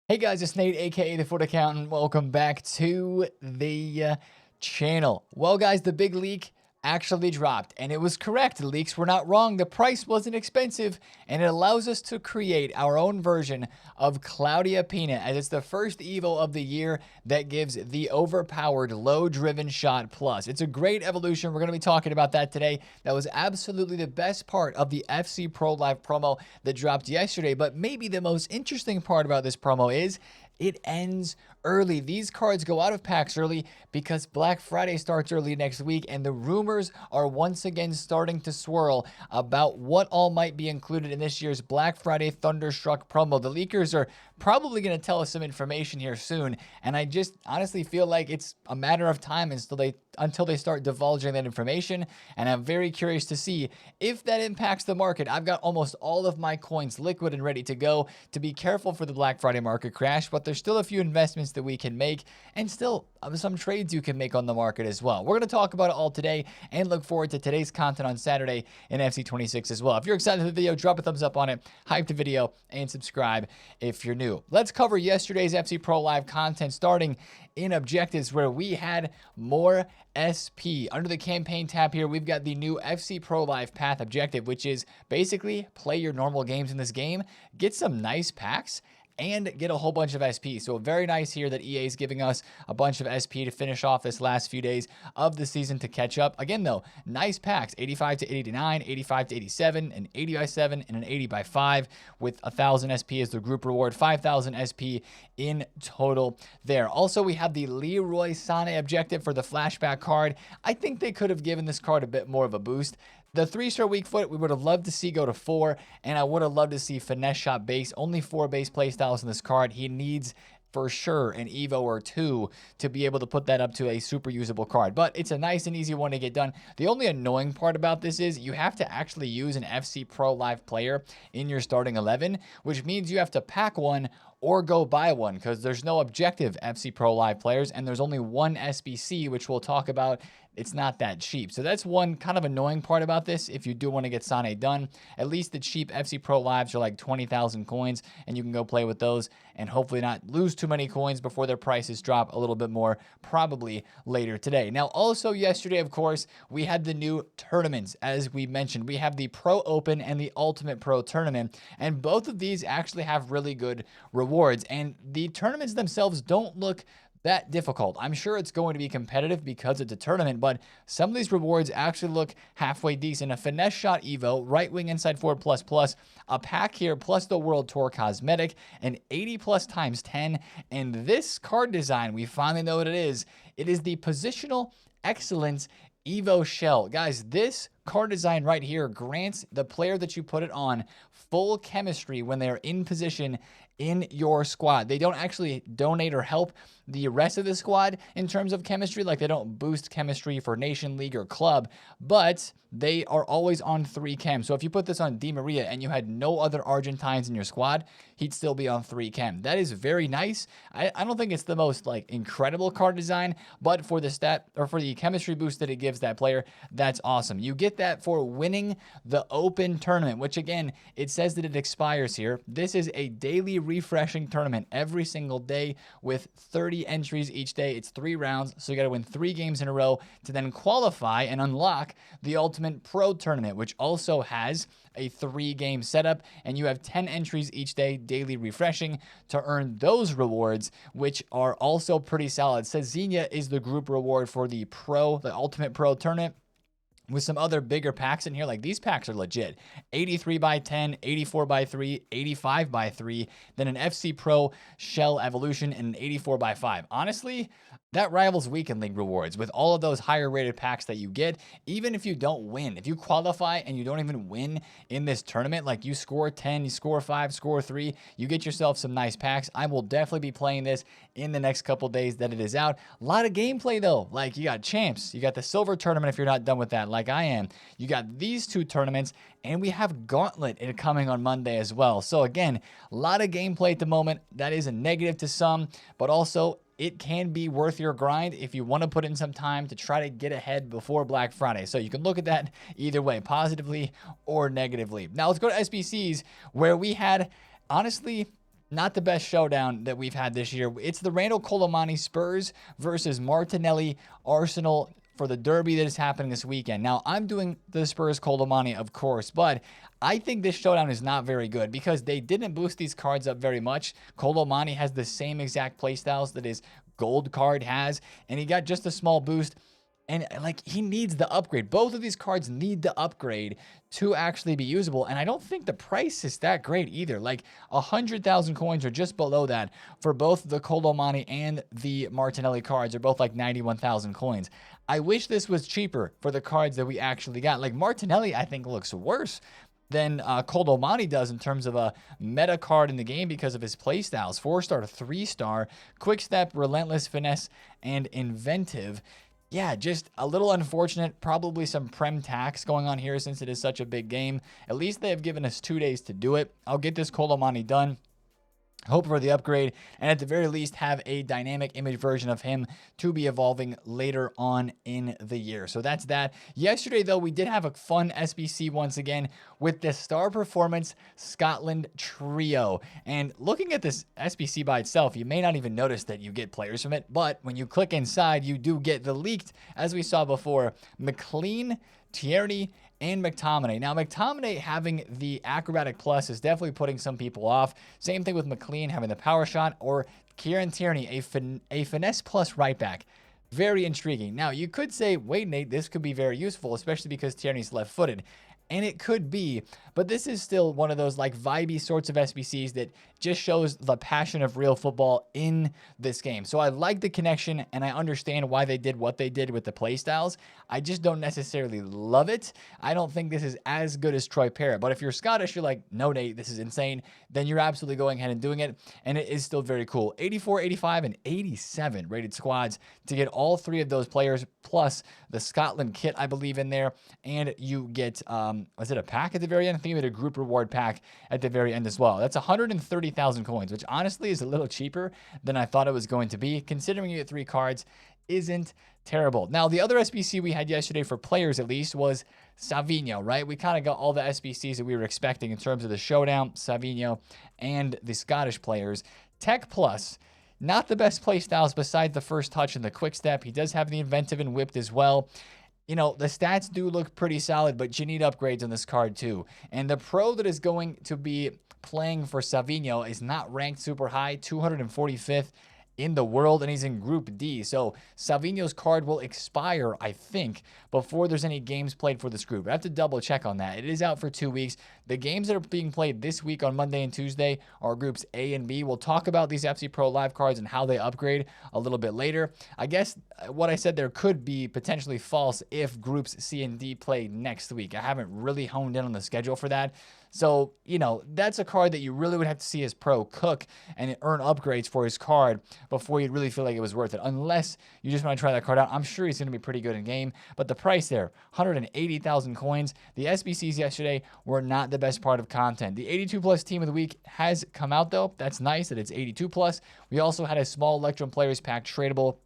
Hey guys, it's Nate, aka TheFutAccountant. Welcome back to the channel. Well guys, the big leak actually dropped, and it was correct. The leaks were not wrong. The price wasn't expensive, and it allows us to create our own version of Claudia PINA, as it's the first EVO of the year that gives the overpowered low-driven shot plus. It's a great evolution. We're going to be talking about that today. That was absolutely the best part of the FC Pro Live promo that dropped yesterday, but maybe the most interesting part about this promo is it ends early. These cards go out of packs early because Black Friday starts early next week, and the rumors are once again starting to swirl about what all might be included in this year's Black Friday Thunderstruck promo. The leakers are probably going to tell us some information here soon, and I just honestly feel like it's a matter of time until they start divulging that information, and I'm very curious to see if that impacts the market. I've got almost all of my coins liquid and ready to go to be careful for the Black Friday market crash, but there's still a few investments that we can make, and still some trades you can make on the market as well. We're going to talk about it all today and look forward to today's content on Saturday in FC26 as well. If you're excited for the video, drop a thumbs up on it, hype the video, and subscribe if you're new. Let's cover yesterday's FC Pro Live content, starting in objectives, where we had more SP. Under the campaign tab here, we've got the new FC Pro Live Path objective, which is basically play your normal games in this game, get some nice packs, and get a whole bunch of SP. So very nice here that EA is giving us a bunch of SP to finish off this last few days of the season to catch up. Again, though, nice packs, 85 to 89, 85 to 87, an 80 by 7, and an 80 by 5 with 1,000 SP as the group reward, 5,000 SP in total there. Also, we have the Leroy Sané objective for the flashback card. I think they could have given this card a bit more of a boost. The 3-star weak foot, we would have loved to see go to 4, and I would have loved to see finesse shot base. Only 4 base playstyles in this card. He needs for sure an EVO or 2 to be able to put that up to a super usable card, but it's a nice and easy one to get done. The only annoying part about this is you have to actually use an FC Pro Live player in your starting 11, which means you have to pack one or go buy one, because there's no objective FC Pro Live players, and there's only one SBC, which we'll talk about. It's not that cheap. So that's one kind of annoying part about this. If you do want to get Sané done, at least the cheap FC Pro Lives are like 20,000 coins, and you can go play with those and hopefully not lose too many coins before their prices drop a little bit more, probably later today. Now, also yesterday, of course, we had the new tournaments. As we mentioned, we have the Pro Open and the Ultimate Pro Tournament, and both of these actually have really good rewards, and the tournaments themselves don't look that difficult. I'm sure it's going to be competitive because it's a tournament, but some of these rewards actually look halfway decent. A finesse shot Evo, right wing inside forward plus, a pack here plus the World Tour cosmetic, an 80 plus times 10, and this card design, we finally know what it is. It is the Positional Excellence Evo Shell. Guys, this card design right here grants the player that you put it on full chemistry when they're in position in your squad. They don't actually donate or help the rest of the squad in terms of chemistry, like they don't boost chemistry for Nation League or club, but they are always on 3 chem. So if you put this on Di Maria and you had no other Argentines in your squad, he'd still be on 3 chem. That is very nice. I don't think it's the most like incredible card design, but for the stat or for the chemistry boost that it gives that player, that's awesome. You get that for winning the Open tournament, which again, it says that it expires here. This is a daily refreshing tournament every single day with 30 entries each day. It's 3 rounds, so you got to win 3 games in a row to then qualify and unlock the Ultimate Pro Tournament, which also has a 3-game setup, and you have 10 entries each day, daily refreshing, to earn those rewards, which are also pretty solid. Cezinha is the group reward for the Ultimate Pro Tournament, with some other bigger packs in here. Like, these packs are legit. 83 by 10, 84 by 3, 85 by 3, then an FC Pro Shell Evolution, and an 84 by 5. Honestly, that rivals Weekend League rewards with all of those higher rated packs that you get. Even if you don't win, if you qualify and you don't even win in this tournament, like you score 10, you score 5, score 3, you get yourself some nice packs. I will definitely be playing this in the next couple days that it is out. A lot of gameplay though. Like, you got champs, you got the silver tournament if you're not done with that like I am. You got these 2 tournaments, and we have Gauntlet coming on Monday as well. So again, a lot of gameplay at the moment. That is a negative to some, but also it can be worth your grind if you want to put in some time to try to get ahead before Black Friday. So you can look at that either way, positively or negatively. Now let's go to SBCs, where we had, honestly, Not the best showdown that we've had this year. It's the Randall Colomani Spurs versus Martinelli Arsenal for the derby that is happening this weekend. Now, I'm doing the Spurs Colomani, of course, but I think this showdown is not very good because they didn't boost these cards up very much. Colomani has the same exact playstyles that his gold card has, and he got just a small boost. And like, he needs the upgrade. Both of these cards need the upgrade to actually be usable. And I don't think the price is that great either. Like 100,000 coins or just below that for both the Colomani and the Martinelli cards are both like 91,000 coins. I wish this was cheaper for the cards that we actually got. Like Martinelli, I think looks worse than Colomani does in terms of a meta card in the game because of his playstyles. 4-star to 3-star, quick step, relentless, finesse, and inventive. Yeah, just a little unfortunate. Probably some prem tax going on here since it is such a big game. At least they have given us 2 days to do it. I'll get this Colomani done. Hope for the upgrade, and at the very least have a dynamic image version of him to be evolving later on in the year. So that's that. Yesterday, though, we did have a fun SBC once again with the Star Performance Scotland Trio. And looking at this SBC by itself, you may not even notice that you get players from it, but when you click inside, you do get the leaked, as we saw before, McLean, Tierney, and McTominay. Now, McTominay having the Acrobatic Plus is definitely putting some people off. Same thing with McLean having the Power Shot, or Kieran Tierney, a Finesse Plus right back. Very intriguing. Now, you could say, wait, Nate, this could be very useful, especially because Tierney's left-footed. And it could be, but this is still one of those like vibey sorts of SBCs that just shows the passion of real football in this game. So I like the connection, and I understand why they did what they did with the playstyles. I just don't necessarily love it. I don't think this is as good as Troy Parrott. But if you're Scottish, you're like, no, Nate, this is insane. Then you're absolutely going ahead and doing it. And it is still very cool. 84, 85, and 87 rated squads to get all three of those players, plus the Scotland kit, I believe, in there. And you get, was it a pack at the very end? I think you had a group reward pack at the very end as well. That's 130,000 coins, which honestly is a little cheaper than I thought it was going to be. Considering you get 3 cards, isn't terrible. Now, the other SBC we had yesterday for players at least was Savinho, right? We kind of got all the SBCs that we were expecting in terms of the showdown, Savinho, and the Scottish players. Tech Plus, not the best play styles besides the first touch and the quick step. He does have the inventive and whipped as well. You know, the stats do look pretty solid, but you need upgrades on this card too. And the pro that is going to be playing for Savinho is not ranked super high, 245th in the world, and he's in Group D. So Savinho's card will expire, I think, before there's any games played for this group. I have to double check on that. It is out for 2 weeks. The games that are being played this week on Monday and Tuesday are Groups A and B. We'll talk about these FC Pro Live cards and how they upgrade a little bit later. I guess what I said there could be potentially false if Groups C and D play next week. I haven't really honed in on the schedule for that. So, you know, that's a card that you really would have to see his pro cook and earn upgrades for his card before you'd really feel like it was worth it. Unless you just want to try that card out. I'm sure he's going to be pretty good in game. But the price there, 180,000 coins. The SBCs yesterday were not the best part of content. The 82 plus team of the week has come out though. That's nice that it's 82 plus. We also had a small Electrum Players pack tradable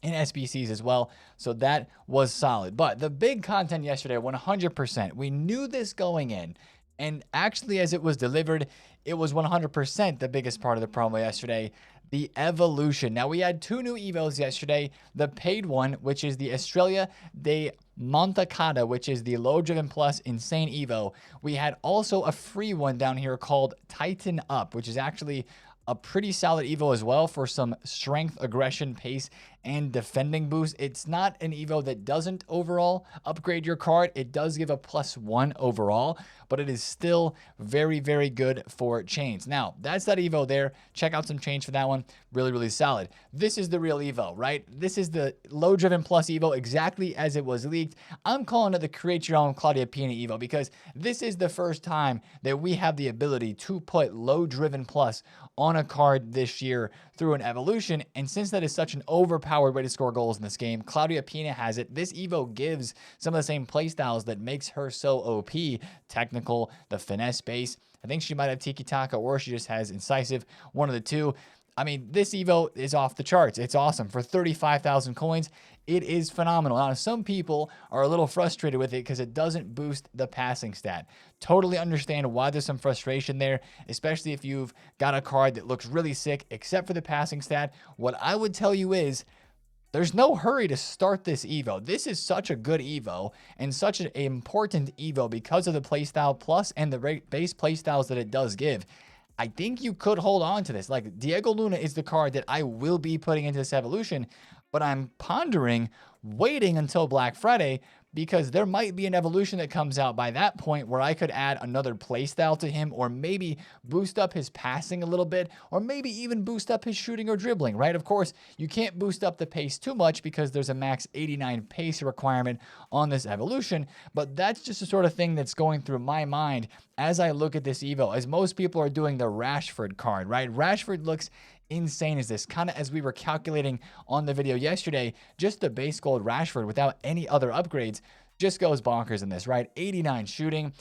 in SBCs as well. So that was solid. But the big content yesterday, 100%. We knew this going in. And actually, as it was delivered, it was 100% the biggest part of the promo yesterday, the evolution. Now, we had 2 new EVOs yesterday. The paid one, which is the Estrella de Montacada, which is the low driven plus insane EVO. We had also a free one down here called Tighten Up, which is actually a pretty solid EVO as well for some strength, aggression, pace, and defending boost. It's not an EVO that doesn't overall upgrade your card. It does give a +1 overall, but it is still very, very good for chains. Now, that's that EVO there. Check out some chains for that one. Really, really solid. This is the real EVO, right? This is the low driven plus EVO exactly as it was leaked. I'm calling it the create your own Claudia Pina EVO because this is the first time that we have the ability to put low driven plus on a card this year through an evolution. And since that is such an overpowered way to score goals in this game, Claudia Pina has it. This EVO gives some of the same playstyles that makes her so OP. Technical, the finesse base. I think she might have Tiki Taka or she just has incisive, one of the two. I mean, this Evo is off the charts. It's awesome. For 35,000 coins, it is phenomenal. Now, some people are a little frustrated with it because it doesn't boost the passing stat. Totally understand why there's some frustration there, especially if you've got a card that looks really sick, except for the passing stat. What I would tell you is, there's no hurry to start this Evo. This is such a good Evo and such an important Evo because of the playstyle plus and the base playstyles that it does give. I think you could hold on to this. Like, Diego Luna is the card that I will be putting into this evolution, but I'm pondering waiting until Black Friday because there might be an evolution that comes out by that point where I could add another playstyle to him, or maybe boost up his passing a little bit, or maybe even boost up his shooting or dribbling, right? Of course, you can't boost up the pace too much because there's a max 89 pace requirement on this evolution, but that's just the sort of thing that's going through my mind as I look at this Evo, as most people are doing the Rashford card, right? Rashford looks insane as this, kind of as we were calculating on the video yesterday, just the base gold Rashford without any other upgrades just goes bonkers in this, right? 89 shooting,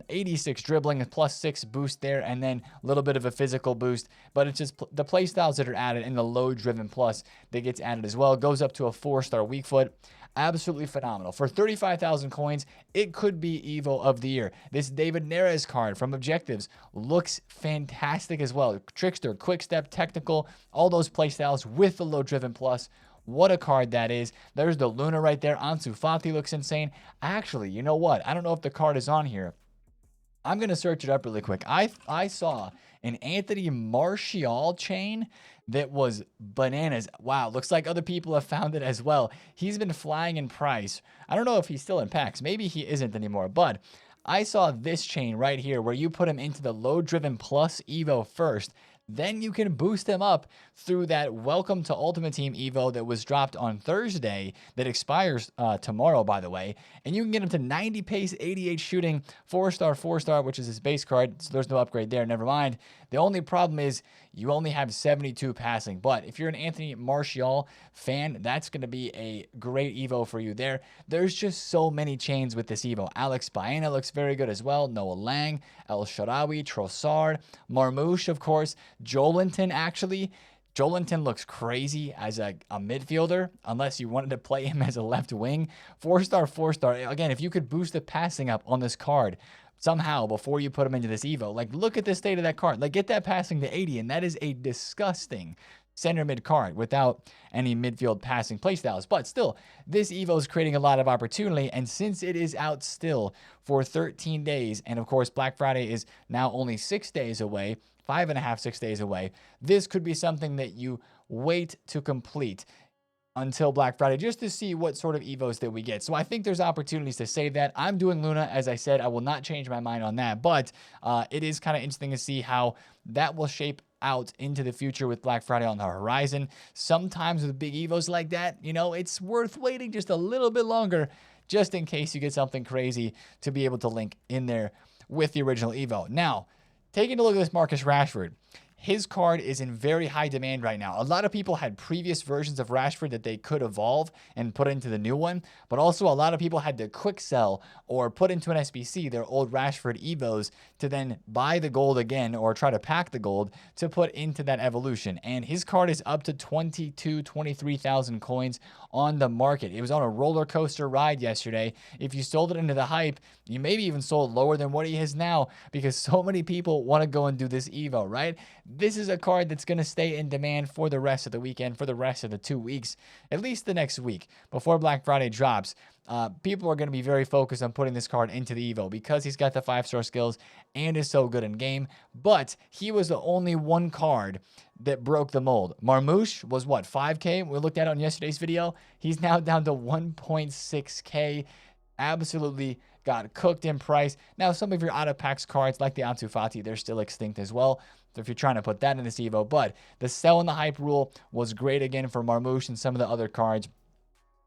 86 dribbling, +6 boost there, and then a little bit of a physical boost, but it's just the play styles that are added in the low driven plus that gets added as well. It goes up to a 4-star weak foot. Absolutely phenomenal. For 35,000 coins, it could be Evo of the year. This David Neres card from Objectives looks fantastic as well. Trickster, quick step, technical, all those playstyles with the low driven plus. What a card that is. There's the Luna right there. Ansu Fati looks insane. Actually, you know what? I don't know if the card is on here. I'm going to search it up really quick. I saw an Anthony Martial chain that was bananas. Wow, looks like other people have found it as well. He's been flying in price. I don't know if he's still in packs. Maybe he isn't anymore, but I saw this chain right here where you put him into the low driven plus Evo first. Then you can boost him up through that Welcome to Ultimate Team Evo that was dropped on Thursday that expires tomorrow, by the way. And you can get him to 90 pace, 88 shooting, 4-star, 4-star, which is his base card. So there's no upgrade there. Never mind. The only problem is you only have 72 passing. But if you're an Anthony Martial fan, that's going to be a great Evo for you there. There's just so many chains with this Evo. Alex Baena looks very good as well. Noah Lang, El Shaarawy, Trossard, Marmoush, of course. Joelinton, actually. Joelinton looks crazy as a midfielder, unless you wanted to play him as a left wing. 4-star, 4-star. Again, if you could boost the passing up on this card somehow before you put him into this Evo, like, look at the state of that card. Like, get that passing to 80, and that is a disgusting center mid card without any midfield passing playstyles. But still, this Evo is creating a lot of opportunity, and since it is out still for 13 days, and of course Black Friday is now only 6 days away, 5.5, 6 days away, this could be something that you wait to complete until Black Friday just to see what sort of Evos that we get. So I think there's opportunities to save that. I'm doing Luna, as I said. I will not change my mind on that, but it is kind of interesting to see how that will shape out into the future with Black Friday on the horizon. Sometimes with big Evos like that, you know, it's worth waiting just a little bit longer just in case you get something crazy to be able to link in there with the original Evo. Now, taking a look at this Marcus Rashford, his card is in very high demand right now. A lot of people had previous versions of Rashford that they could evolve and put into the new one, but also a lot of people had to quick sell or put into an SBC their old Rashford Evos to then buy the gold again or try to pack the gold to put into that evolution. And his card is up to 23,000 coins on the market. It was on a roller coaster ride yesterday. If you sold it into the hype, you maybe even sold lower than what he is now because so many people want to go and do this Evo, right? This is a card that's going to stay in demand for the rest of the weekend, for the rest of the 2 weeks, at least the next week before Black Friday drops. People are going to be very focused on putting this card into the Evo because he's got the 5-star skills and is so good in game. But he was the only one card that broke the mold. Marmoush was what, 5K? We looked at it on yesterday's video. He's now down to 1.6K. Absolutely got cooked in price. Now, some of your out-of-packs cards, like the Ansu Fati, they're still extinct as well. So if you're trying to put that in this Evo, but the sell and the hype rule was great again for Marmoush and some of the other cards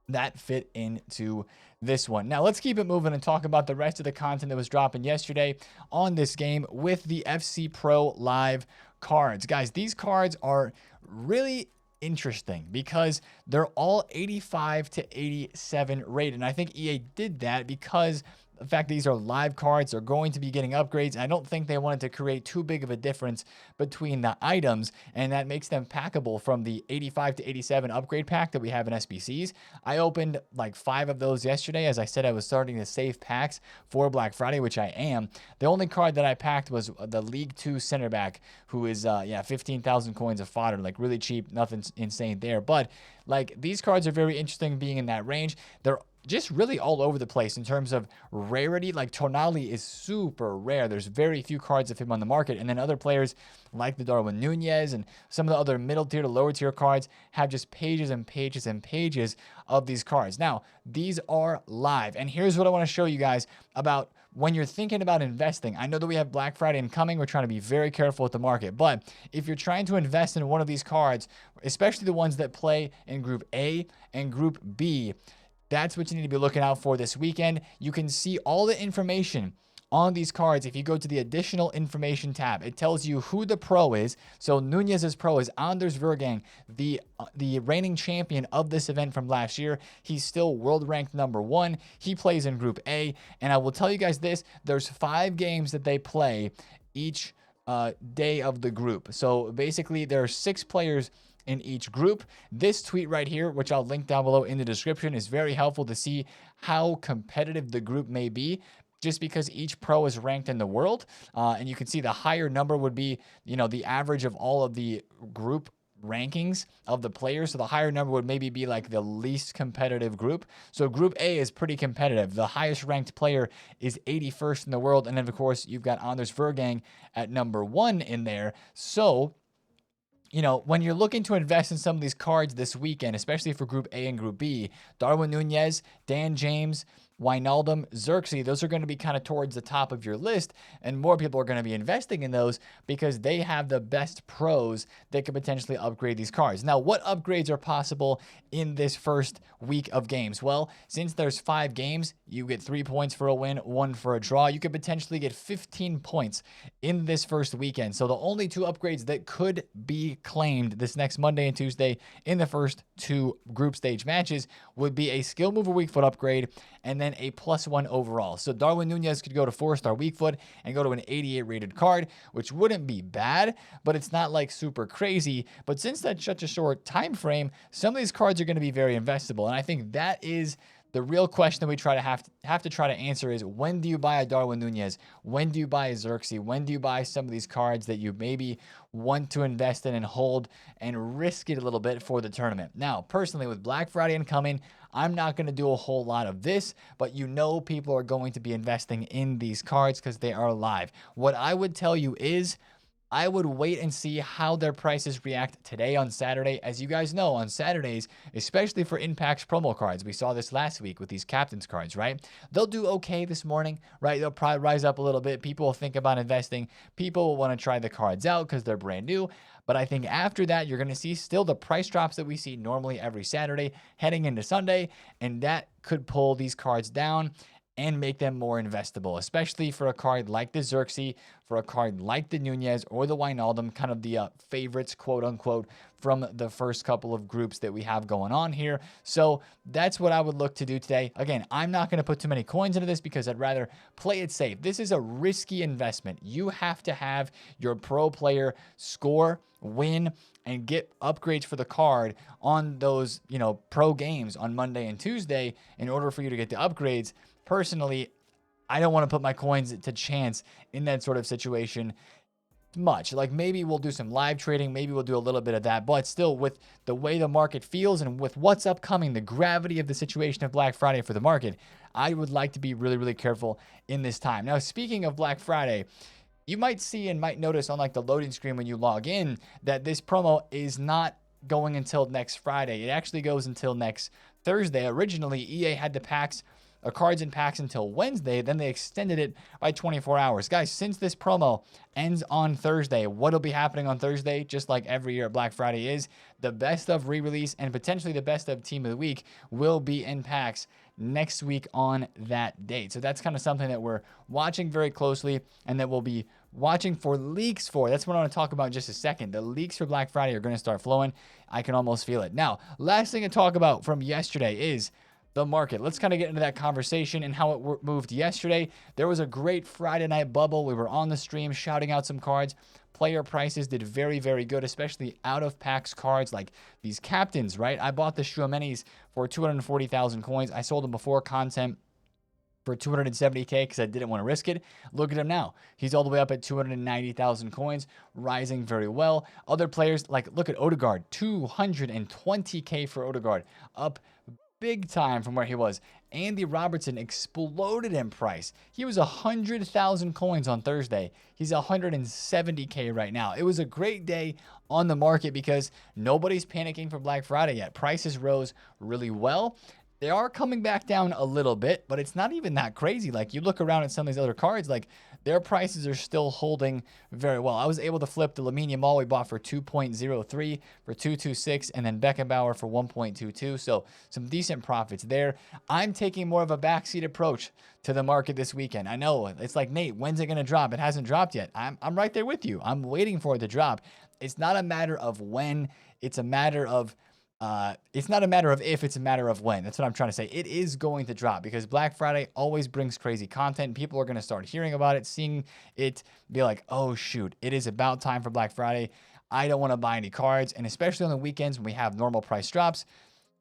that fit into this one. Now, let's keep it moving and talk about the rest of the content that was dropping yesterday on this game with the FC Pro Live cards. Guys, these cards are really interesting because they're all 85 to 87 rated. And I think EA did that because the fact that these are live cards, they're going to be getting upgrades. I don't think they wanted to create too big of a difference between the items, and that makes them packable from the 85 to 87 upgrade pack that we have in SBCs. I opened like 5 of those yesterday. As I said, I was starting to save packs for Black Friday, which I am. The only card that I packed was the League 2 center back, who is 15,000 coins of fodder, like really cheap, nothing insane there. But like, these cards are very interesting being in that range. They're just really all over the place in terms of rarity. Like, Tonali is super rare. There's very few cards of him on the market. And then other players like the Darwin Nunez and some of the other middle tier to lower tier cards have just pages and pages and pages of these cards. Now, these are live. And here's what I want to show you guys about when you're thinking about investing. I know that we have Black Friday incoming. We're trying to be very careful with the market. But if you're trying to invest in one of these cards, especially the ones that play in Group A and Group B, that's what you need to be looking out for this weekend. You can see all the information on these cards. If you go to the additional information tab, it tells you who the pro is. So Nunez's pro is Anders Vergang, the reigning champion of this event from last year. He's still world ranked #1. He plays in Group A. And I will tell you guys this, there's 5 games that they play each day of the group. So basically there are 6 players in each group. This tweet right here, which I'll link down below in the description, is very helpful to see how competitive the group may be, just because each pro is ranked in the world. And you can see the higher number would be, the average of all of the group rankings of the players. So the higher number would maybe be like the least competitive group. So Group A is pretty competitive. The highest ranked player is 81st in the world. And then, of course, you've got Anders Vergang at #1 in there. So when you're looking to invest in some of these cards this weekend, especially for Group A and Group B, Darwin Nunez, Dan James, Wijnaldum, Xerxes, those are going to be kind of towards the top of your list, and more people are going to be investing in those because they have the best pros that could potentially upgrade these cards. Now, what upgrades are possible in this first week of games? Well, since there's 5 games, you get 3 points for a win, 1 for a draw. You could potentially get 15 points in this first weekend. So the only 2 upgrades that could be claimed this next Monday and Tuesday in the first 2 group stage matches would be a skill mover weak foot upgrade and then a +1 overall. So Darwin Nunez could go to 4-star weak foot and go to an 88 rated card, which wouldn't be bad, but it's not like super crazy. But since that's such a short time frame, some of these cards are going to be very investable. And I think that is the real question that we have to try to answer is, when do you buy a Darwin Nunez? When do you buy a Xerxes? When do you buy some of these cards that you maybe want to invest in and hold and risk it a little bit for the tournament? Now, personally, with Black Friday incoming, I'm not going to do a whole lot of this, but people are going to be investing in these cards because they are live. What I would tell you is, I would wait and see how their prices react today on Saturday. As you guys know, on Saturdays, especially for Impact's promo cards, we saw this last week with these captains cards, right? They'll do okay this morning, right? They'll probably rise up a little bit. People will think about investing. People will want to try the cards out because they're brand new. But I think after that, you're going to see still the price drops that we see normally every Saturday heading into Sunday, and that could pull these cards down and make them more investable, especially for a card like the Xerxes, for a card like the Nunez or the Wijnaldum, kind of the favorites, quote unquote, from the first couple of groups that we have going on here. So that's what I would look to do today. Again, I'm not going to put too many coins into this because I'd rather play it safe. This is a risky investment. You have to have your pro player score, win, and get upgrades for the card on those, pro games on Monday and Tuesday in order for you to get the upgrades. Personally, I don't want to put my coins to chance in that sort of situation much. Like, maybe we'll do some live trading, maybe we'll do a little bit of that, but still, with the way the market feels and with what's upcoming, the gravity of the situation of Black Friday for the market, I would like to be really, really careful in this time. Now, speaking of Black Friday, you might see and might notice on like the loading screen when you log in that this promo is not going until next Friday. It actually goes until next Thursday. Originally, EA had the cards and packs until Wednesday, then they extended it by 24 hours. Guys, since this promo ends on Thursday, what'll be happening on Thursday, just like every year Black Friday is, the best of re-release and potentially the best of team of the week will be in packs next week on that date. So that's kind of something that we're watching very closely and that we'll be watching for leaks for. That's what I want to talk about in just a second. The leaks for Black Friday are going to start flowing. I can almost feel it. Now, last thing to talk about from yesterday is the market. Let's kind of get into that conversation and how it moved yesterday. There was a great Friday night bubble. We were on the stream shouting out some cards. Player prices did very, very good, especially out of packs cards like these captains, right? I bought the Schumannis for 240,000 coins. I sold them before content for 270K because I didn't want to risk it. Look at him now. He's all the way up at 290,000 coins, rising very well. Other players, like look at Odegaard, 220K for Odegaard, up big time from where he was. Andy Robertson exploded in price. He was 100,000 coins on Thursday. He's 170K right now. It was a great day on the market because nobody's panicking for Black Friday yet. Prices rose really well. They are coming back down a little bit, but it's not even that crazy. Like you look around at some of these other cards, like their prices are still holding very well. I was able to flip the Lamine Yamal we bought for 2.03 for 226, and then Beckenbauer for 1.22. So some decent profits there. I'm taking more of a backseat approach to the market this weekend. I know it's like, Nate, when's it going to drop? It hasn't dropped yet. I'm right there with you. I'm waiting for it to drop. It's not a matter of when. It's a matter of it's not a matter of if, it's a matter of when. That's what I'm trying to say. It is going to drop because Black Friday always brings crazy content. People are going to start hearing about it, seeing it, be like, oh shoot, it is about time for Black Friday. I don't want to buy any cards. And especially on the weekends when we have normal price drops.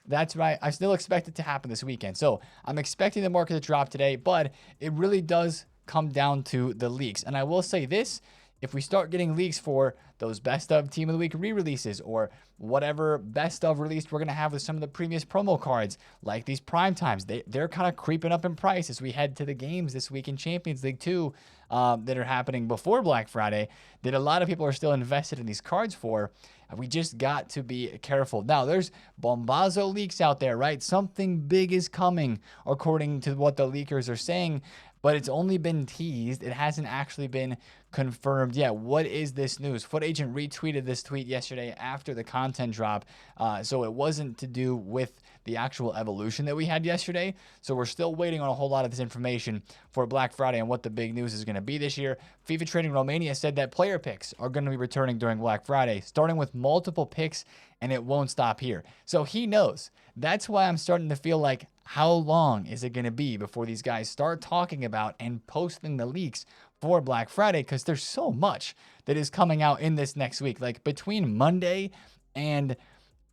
That's right. I still expect it to happen this weekend. So I'm expecting the market to drop today, but it really does come down to the leaks. And I will say this, if we start getting leaks for those best of team of the week re-releases or whatever best of release we're going to have with some of the previous promo cards, like these prime times, they're kind of creeping up in price as we head to the games this week in Champions League 2 that are happening before Black Friday that a lot of people are still invested in these cards for. We just got to be careful. Now, there's Bombazo leaks out there, right? Something big is coming according to what the leakers are saying, but it's only been teased. It hasn't actually been confirmed yet. What is this news? FutAccountant retweeted this tweet yesterday after the content drop, so it wasn't to do with the actual evolution that we had yesterday. So we're still waiting on a whole lot of this information for Black Friday and what the big news is going to be this year. FIFA Trading Romania said that player picks are going to be returning during Black Friday, starting with multiple picks, and it won't stop here. So he knows. That's why I'm starting to feel like, how long is it going to be before these guys start talking about and posting the leaks for Black Friday? Because there's so much that is coming out in this next week. Like between Monday and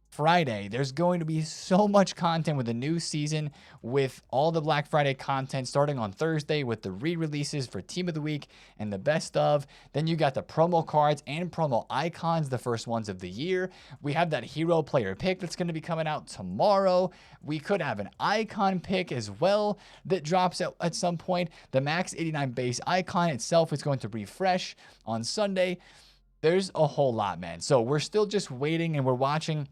Friday, there's going to be so much content with the new season, with all the Black Friday content starting on Thursday with the re-releases for Team of the Week and the best of. Then you got the promo cards and promo icons, the first ones of the year. We have that hero player pick that's going to be coming out tomorrow. We could have an icon pick as well that drops at some point. The Max 89 base icon itself is going to refresh on Sunday. There's a whole lot, man. So we're still just waiting and we're watching,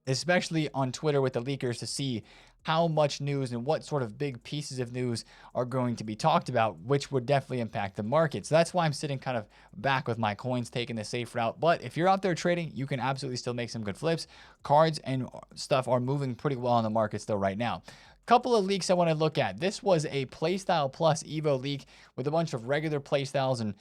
especially on Twitter with the leakers, to see how much news and what sort of big pieces of news are going to be talked about, which would definitely impact the market. So that's why I'm sitting kind of back with my coins, taking the safe route. But if you're out there trading, you can absolutely still make some good flips. Cards and stuff are moving pretty well on the market still right now. Couple of leaks I want to look at. This was a Playstyle Plus EVO leak with a bunch of regular playstyles and,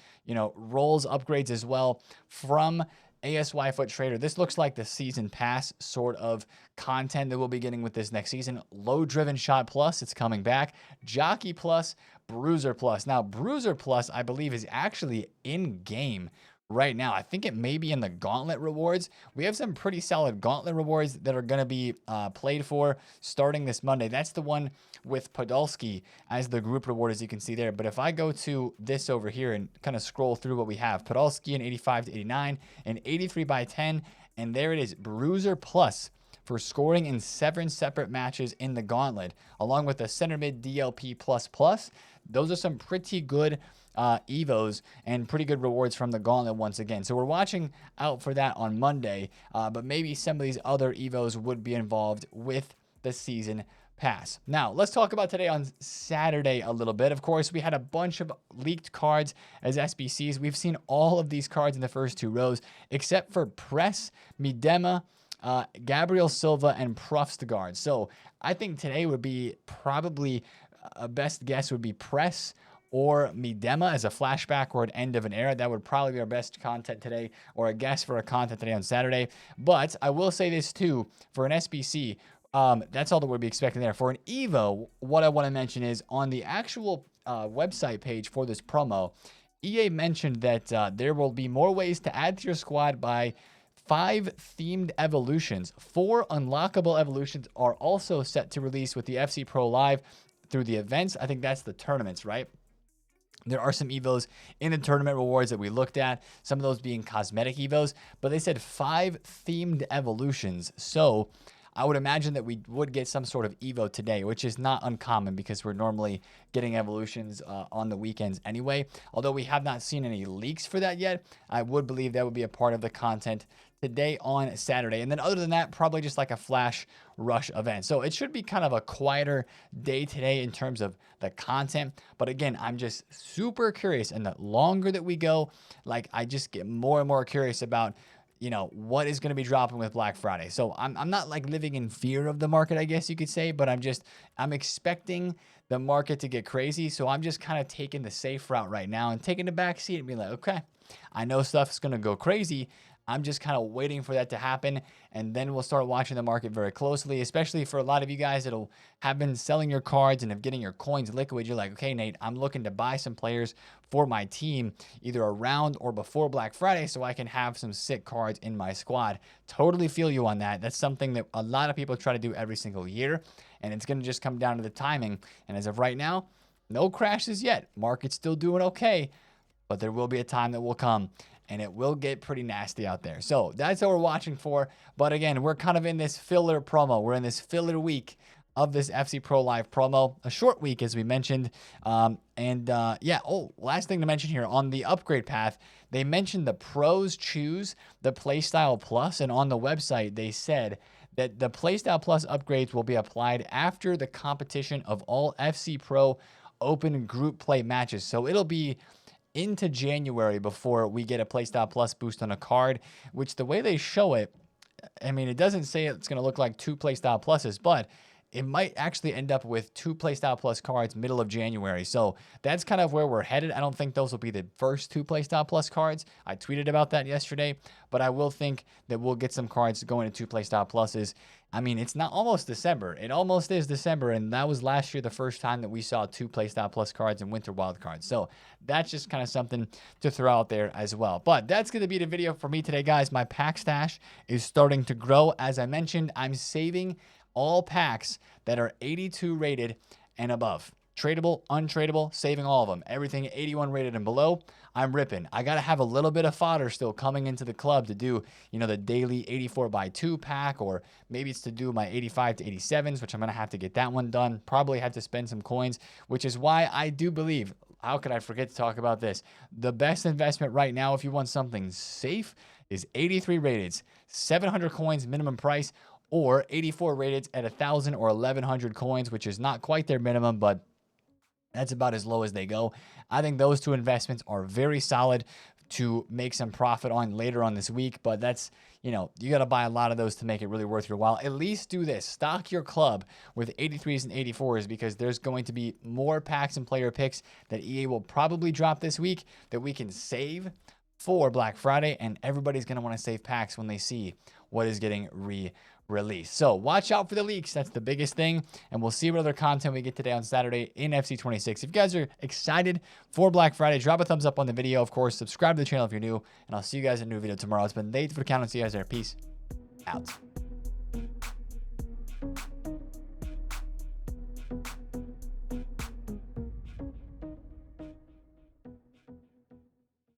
roles upgrades as well from ASY Foot Trader. This looks like the season pass sort of content that we'll be getting with this next season. Low Driven Shot Plus, it's coming back. Jockey Plus, Bruiser Plus. Now, Bruiser Plus, I believe, is actually in game right now. I think it may be in the Gauntlet rewards. We have some pretty solid Gauntlet rewards that are going to be played for starting this Monday. That's the one with Podolski as the group reward, as you can see there. But if I go to this over here and kind of scroll through what we have, Podolski in 85 to 89 and 83 by 10, and there it is, Bruiser Plus for scoring in 7 separate matches in the Gauntlet, along with the center mid DLP++. Those are some pretty good EVOs and pretty good rewards from the Gauntlet once again. So we're watching out for that on Monday, but maybe some of these other EVOs would be involved with the season pass. Now, let's talk about today on Saturday a little bit. Of course, we had a bunch of leaked cards as SBCs. We've seen all of these cards in the first 2 rows, except for Press, Midema, Gabriel Silva, and Prufstegard. So I think today would be probably a best guess would be Press or Midema as a flashback or an end of an era. That would probably be our best content today, or a guess for a content today on Saturday. But I will say this too, for an SBC, That's all that we'll be expecting there. For an EVO, what I want to mention is on the actual website page for this promo, EA mentioned that there will be more ways to add to your squad by 5 themed evolutions. 4 unlockable evolutions are also set to release with the FC Pro Live through the events. I think that's the tournaments, right? There are some EVOs in the tournament rewards that we looked at, some of those being cosmetic EVOs, but they said 5 themed evolutions. So I would imagine that we would get some sort of EVO today, which is not uncommon because we're normally getting evolutions on the weekends anyway. Although we have not seen any leaks for that yet, I would believe that would be a part of the content today on Saturday. And then other than that, probably just like a flash rush event. So it should be kind of a quieter day today in terms of the content. But again, I'm just super curious. And the longer that we go, like I just get more and more curious about, you know, what is going to be dropping with Black Friday. So I'm not like living in fear of the market, I guess you could say, but I'm expecting the market to get crazy. So I'm just kind of taking the safe route right now and taking the back seat and being like, okay, I know stuff's going to go crazy. I'm just kind of waiting for that to happen, and then we'll start watching the market very closely, especially for a lot of you guys that have been selling your cards and have getting your coins liquid. You're like, okay, Nate, I'm looking to buy some players for my team either around or before Black Friday so I can have some sick cards in my squad. Totally feel you on that. That's something that a lot of people try to do every single year, and it's going to just come down to the timing. And as of right now, no crashes yet. Market's still doing okay, but there will be a time that will come and it will get pretty nasty out there. So that's what we're watching for. But again, we're kind of in this filler promo. We're in this filler week of this FC Pro Live promo. A short week, as we mentioned. Yeah, last thing to mention here, on the upgrade path, they mentioned the pros choose the Playstyle Plus. And on the website, they said that the Playstyle Plus upgrades will be applied after the competition of all FC Pro open group play matches. So it'll be into January before we get a Playstyle Plus boost on a card, which the way they show it, I mean, it doesn't say it's going to look like 2 Playstyle Pluses, but it might actually end up with 2 Playstyle Plus cards middle of January. So that's kind of where we're headed. I don't think those will be the first 2 Playstyle Plus cards. I tweeted about that yesterday, but I will think that we'll get some cards going to 2 Playstyle Pluses. I mean, it's not almost December. It almost is December, and that was last year the first time that we saw 2 Playstyle Plus cards and Winter Wild cards. So that's just kind of something to throw out there as well. But that's going to be the video for me today, guys. My pack stash is starting to grow. As I mentioned, I'm saving all packs that are 82 rated and above. Tradable, untradeable, saving all of them. Everything 81 rated and below, I'm ripping. I got to have a little bit of fodder still coming into the club to do, you know, the daily 84x2 pack, or maybe it's to do my 85 to 87s, which I'm going to have to get that one done. Probably have to spend some coins, which is why I do believe, how could I forget to talk about this? The best investment right now, if you want something safe, is 83 rated, 700 coins minimum price, or 84 rated at 1,000 or 1,100 coins, which is not quite their minimum, but that's about as low as they go. I think those 2 investments are very solid to make some profit on later on this week, but that's, you know, you got to buy a lot of those to make it really worth your while. At least do this. Stock your club with 83s and 84s, because there's going to be more packs and player picks that EA will probably drop this week that we can save for Black Friday, and everybody's going to want to save packs when they see what is getting released. So watch out for the leaks. That's the biggest thing. And we'll see what other content we get today on Saturday in FC26. If you guys are excited for Black Friday, drop a thumbs up on the video. Of course, subscribe to the channel if you're new. And I'll see you guys in a new video tomorrow. It's been TheFutAccountant. See you guys there. Peace out.